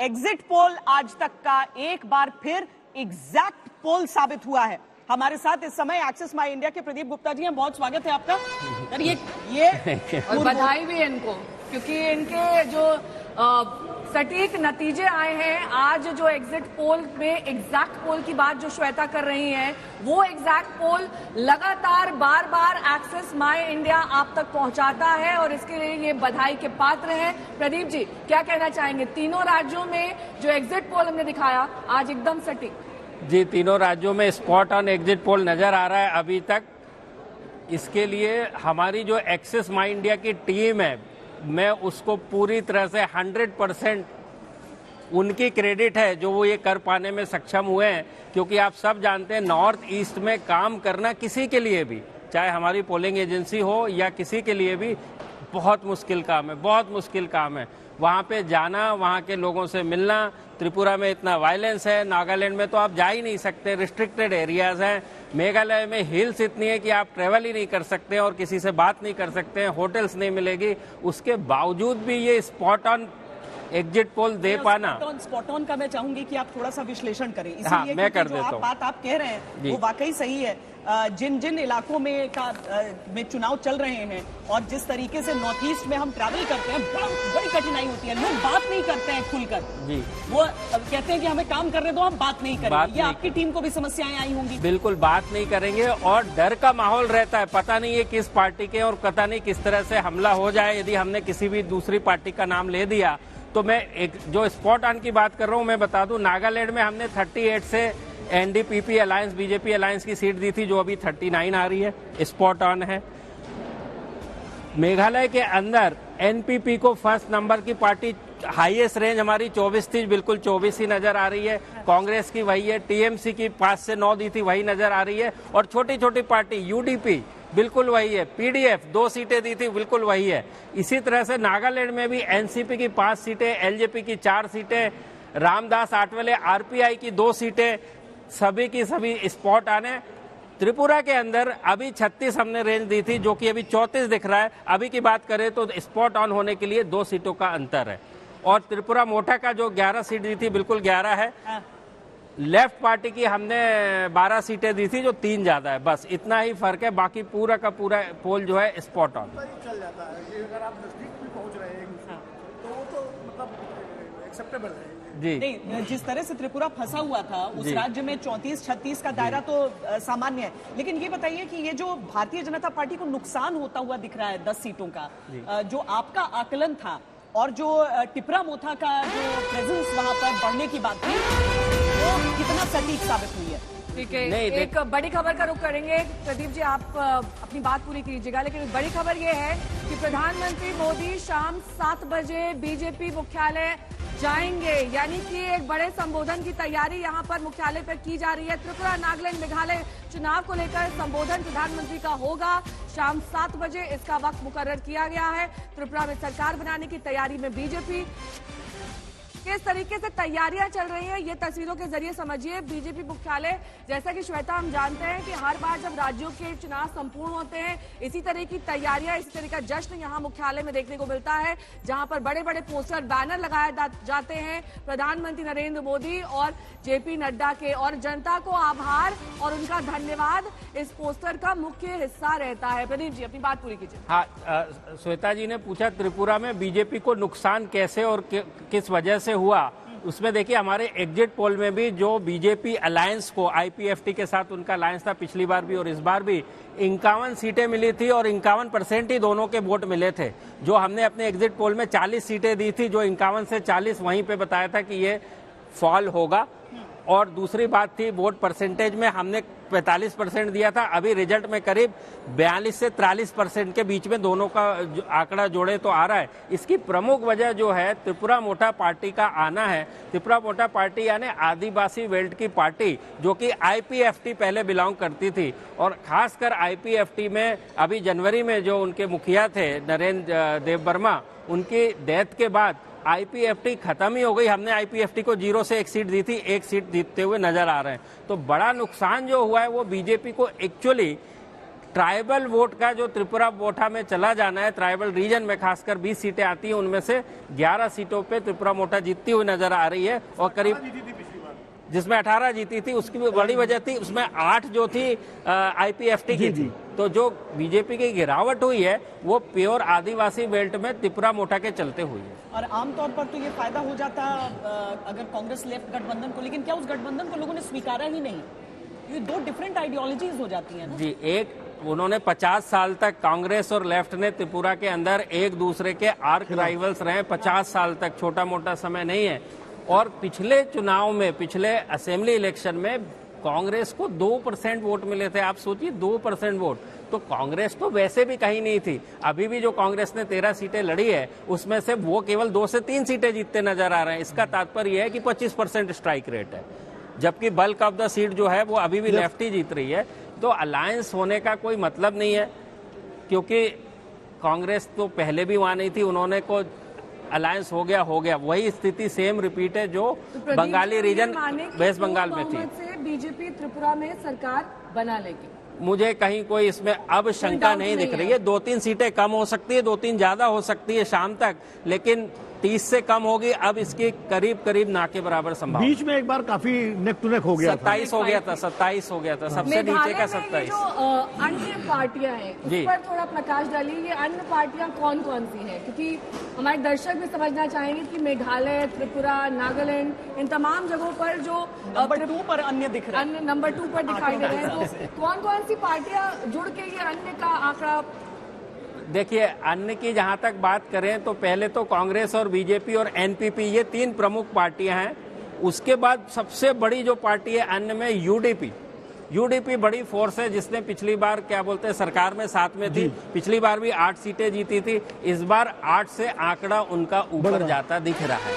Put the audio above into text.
Exit poll आज तक का एक बार फिर एग्जैक्ट पोल साबित हुआ है। हमारे साथ इस समय एक्सिस माई इंडिया के प्रदीप गुप्ता जी हैं, बहुत स्वागत है आपका। और ये और बधाई भी है इनको, क्योंकि इनके जो सटीक नतीजे आए हैं। आज जो एग्जिट पोल में एग्जैक्ट पोल की बात जो श्वेता कर रही हैं, वो एग्जैक्ट पोल लगातार बार बार एक्सिस माई इंडिया आप तक पहुंचाता है और इसके लिए ये बधाई के पात्र हैं। प्रदीप जी, क्या कहना चाहेंगे? तीनों राज्यों में जो एग्जिट पोल हमने दिखाया आज एकदम सटीक। जी, तीनों राज्यों में स्पॉट ऑन एग्जिट पोल नजर आ रहा है अभी तक। इसके लिए हमारी जो एक्सिस माई इंडिया की टीम है, मैं उसको पूरी तरह से 100% उनकी क्रेडिट है जो वो ये कर पाने में सक्षम हुए हैं। क्योंकि आप सब जानते हैं, नॉर्थ ईस्ट में काम करना किसी के लिए भी, चाहे हमारी पोलिंग एजेंसी हो या किसी के लिए भी, बहुत मुश्किल काम है, बहुत मुश्किल काम है। वहाँ पे जाना, वहाँ के लोगों से मिलना। त्रिपुरा में इतना वायलेंस है, नागालैंड में तो आप जा ही नहीं सकते, रिस्ट्रिक्टेड एरियाज हैं। मेघालय में हिल्स इतनी है कि आप ट्रेवल ही नहीं कर सकते और किसी से बात नहीं कर सकते हैं, होटल्स नहीं मिलेगी। उसके बावजूद भी ये स्पॉट ऑन एग्जिट पोल दे पाना। स्पॉट ऑन का मैं चाहूंगी कि आप थोड़ा सा विश्लेषण करें। हाँ, मैं कर देता हूँ। बात आप कह रहे हैं वो वाकई सही है। जिन जिन इलाकों में में चुनाव चल रहे हैं और जिस तरीके से नॉर्थ ईस्ट में हम ट्रैवल करते हैं, बड़ी कठिनाई होती है। लोग बात नहीं करते हैं खुलकर जी। वो कहते हैं कि हमें काम करने दो, हम बात नहीं करेंगे। ये आपकी टीम को भी समस्याएं आई होंगी। बिल्कुल बात नहीं करेंगे और डर का माहौल रहता है। पता नहीं है किस पार्टी के और पता नहीं किस तरह से हमला हो जाए। यदि हमने किसी भी दूसरी पार्टी का नाम ले दिया तो मैं एक जो स्पॉट ऑन की बात कर रहा हूं, मैं बता दूं, नागालैंड में हमने 38 से एनडीपीपी अलायंस, बीजेपी अलायंस की सीट दी थी, जो अभी 39 आ रही है, स्पॉट ऑन है। मेघालय के अंदर एनपीपी को फर्स्ट नंबर की पार्टी, हाईएस्ट रेंज हमारी 24 थी, बिल्कुल 24 ही नजर आ रही है। कांग्रेस की वही है। टीएमसी की 5 से 9 दी थी, वही नजर आ रही है। और छोटी छोटी पार्टी यूडीपी बिल्कुल वही है। पीडीएफ 2 सीटें दी थी, बिल्कुल वही है। इसी तरह से नागालैंड में भी एनसीपी की 5 सीटें, एलजेपी की 4 सीटें, रामदास आठवले आरपीआई की 2 सीटें, सभी की सभी स्पॉट आने। त्रिपुरा के अंदर अभी 36 हमने रेंज दी थी, जो कि अभी 34 दिख रहा है। अभी की बात करें तो स्पॉट ऑन होने के लिए 2 सीटों का अंतर है। और त्रिपुरा मोटा का जो 11 सीट दी थी, बिल्कुल 11 है। लेफ्ट पार्टी की हमने 12 सीटें दी थी, जो 3 ज्यादा है। बस इतना ही फर्क है, बाकी पूरा का पूरा पोल जो है स्पॉट ऑन चल जाता है। अगर आप नजदीक भी पहुंच रहे हैं तो वो तो मतलब एक्सेप्टेबल है जी। नहीं, जिस तरह से त्रिपुरा फंसा हुआ था उस राज्य में 34-36 का दायरा तो सामान्य है। लेकिन ये बताइए कि ये जो भारतीय जनता पार्टी को नुकसान होता हुआ दिख रहा है 10 सीटों का, जो आपका आकलन था और जो टिपरा मोथा का जो प्रेजेंस वहां पर बढ़ने की बात थी, वो कितना सटीक साबित हुई है? ठीक है, एक बड़ी खबर का रुख करेंगे। प्रदीप जी, आप अपनी बात पूरी कीजिएगा, लेकिन बड़ी खबर ये है कि प्रधानमंत्री मोदी शाम 7 बजे बीजेपी मुख्यालय जाएंगे। यानी कि एक बड़े संबोधन की तैयारी यहां पर मुख्यालय पर की जा रही है। त्रिपुरा, नागालैंड, मेघालय चुनाव को लेकर संबोधन प्रधानमंत्री का होगा। शाम 7 बजे इसका वक्त मुकर्रर किया गया है। त्रिपुरा में सरकार बनाने की तैयारी में बीजेपी, किस तरीके से तैयारियां चल रही हैं ये तस्वीरों के जरिए समझिए। बीजेपी मुख्यालय, जैसा कि श्वेता हम जानते हैं कि हर बार जब राज्यों के चुनाव संपूर्ण होते हैं, इसी तरह की तैयारियां, इसी तरह का जश्न यहां मुख्यालय में देखने को मिलता है, जहां पर बड़े बड़े पोस्टर, बैनर लगाए जाते हैं प्रधानमंत्री नरेंद्र मोदी और जेपी नड्डा के। और जनता को आभार और उनका धन्यवाद इस पोस्टर का मुख्य हिस्सा रहता है। प्रदीप जी, अपनी बात पूरी कीजिए। हाँ, श्वेता जी ने पूछा त्रिपुरा में बीजेपी को नुकसान कैसे और किस वजह से हुआ। उसमें देखिए, हमारे एग्जिट पोल में भी जो बीजेपी अलायंस को, आईपीएफटी के साथ उनका अलायंस था पिछली बार भी और इस बार भी, 51 सीटें मिली थी और 51% ही दोनों के वोट मिले थे। जो हमने अपने एग्जिट पोल में 40 सीटें दी थी, जो 51 से 40 वहीं पे बताया था कि ये फॉल होगा। और दूसरी बात थी, वोट परसेंटेज में हमने 45% दिया था, अभी रिजल्ट में करीब 42 से 43% के बीच में दोनों का आंकड़ा जोड़े तो आ रहा है। इसकी प्रमुख वजह जो है त्रिपुरा मोटा पार्टी का आना है। त्रिपुरा मोटा पार्टी यानी आदिवासी बेल्ट की पार्टी, जो कि आईपीएफटी पहले बिलोंग करती थी। और खासकर आईपीएफटी में अभी जनवरी में जो उनके मुखिया थे नरेंद्र देव वर्मा, उनकी डेथ के बाद आईपीएफटी खत्म ही हो गई। हमने आईपीएफटी को 0 से 1 सीट दी थी, 1 सीट जीतते हुए नजर आ रहे हैं। तो बड़ा नुकसान जो हुआ है वो बीजेपी को एक्चुअली ट्राइबल वोट का जो त्रिपुरा मोटा में चला जाना है, ट्राइबल रीजन में खासकर 20 सीटें आती हैं, उनमें से 11 सीटों पे त्रिपुरा मोटा जीतती हुई नजर आ रही है और करीब जिसमें 18 जीती थी। उसकी भी बड़ी वजह थी, उसमें 8 जो थी IPFT की थी। तो जो बीजेपी की गिरावट हुई है वो प्योर आदिवासी बेल्ट में त्रिपुरा मोटा के चलते हुई है। और आमतौर पर तो ये फायदा हो जाता अगर कांग्रेस लेफ्ट गठबंधन को, लेकिन क्या उस गठबंधन को लोगों ने स्वीकारा ही नहीं? ये दो डिफरेंट आइडियोलॉजीज हो जाती हैं ना? जी, एक उन्होंने 50 साल तक कांग्रेस और लेफ्ट ने त्रिपुरा के अंदर एक दूसरे के आर्क राइवल्स रहे 50 साल तक, छोटा मोटा समय नहीं है। और पिछले चुनाव में, पिछले असेंबली इलेक्शन में कांग्रेस को 2% वोट मिले थे। आप सोचिए 2% वोट, तो कांग्रेस तो वैसे भी कहीं नहीं थी। अभी भी जो कांग्रेस ने 13 सीटें लड़ी है उसमें से वो केवल 2 से 3 सीटें जीतते नजर आ रहे हैं। इसका तात्पर्य है कि 25% स्ट्राइक रेट है, जबकि बल्क ऑफ द सीट जो है वो अभी भी लेफ्ट ही जीत रही है। तो अलायंस होने का कोई मतलब नहीं है, क्योंकि कांग्रेस तो पहले भी वहां नहीं थी, उन्होंने को अलायंस हो गया। वही स्थिति सेम रिपीट है जो तो बंगाली रीजन वेस्ट बंगाल में थी। बीजेपी त्रिपुरा में सरकार बना लेगी, मुझे कहीं कोई इसमें अब शंका नहीं दिख रही है। 2-3 सीटें कम हो सकती है, 2-3 ज्यादा हो सकती है शाम तक, लेकिन 30 से कम होगी। अब इसकी करीब करीब ना के बराबर संभावना। बीच में एक बार काफी नेक टू नेक हो गया 27 हो गया था, 27 हो गया था, सबसे नीचे का 27। जो अन्य पार्टियां हैं उस पर थोड़ा प्रकाश डालिए, ये अन्य पार्टियां कौन कौन सी हैं? क्योंकि हमारे दर्शक भी समझना चाहेंगे कि मेघालय, त्रिपुरा, नागालैंड, इन तमाम जगहों पर जो नंबर 2 पर अन्य दिख रहा है, अन्य नंबर 2 पर दिखाई दे रहे हैं, तो कौन कौन सी पार्टियां जुड़ के ये अन्य का आंकड़ा? देखिए, अन्य की जहां तक बात करें तो पहले तो कांग्रेस और बीजेपी और NPP, ये 3 प्रमुख पार्टियां हैं। उसके बाद सबसे बड़ी जो पार्टी है अन्य में UDP बड़ी फोर्स है, जिसने पिछली बार क्या बोलते हैं सरकार में 7 में थी, पिछली बार भी 8 सीटें जीती थी। इस बार 8 से आंकड़ा उनका ऊपर जाता दिख रहा है।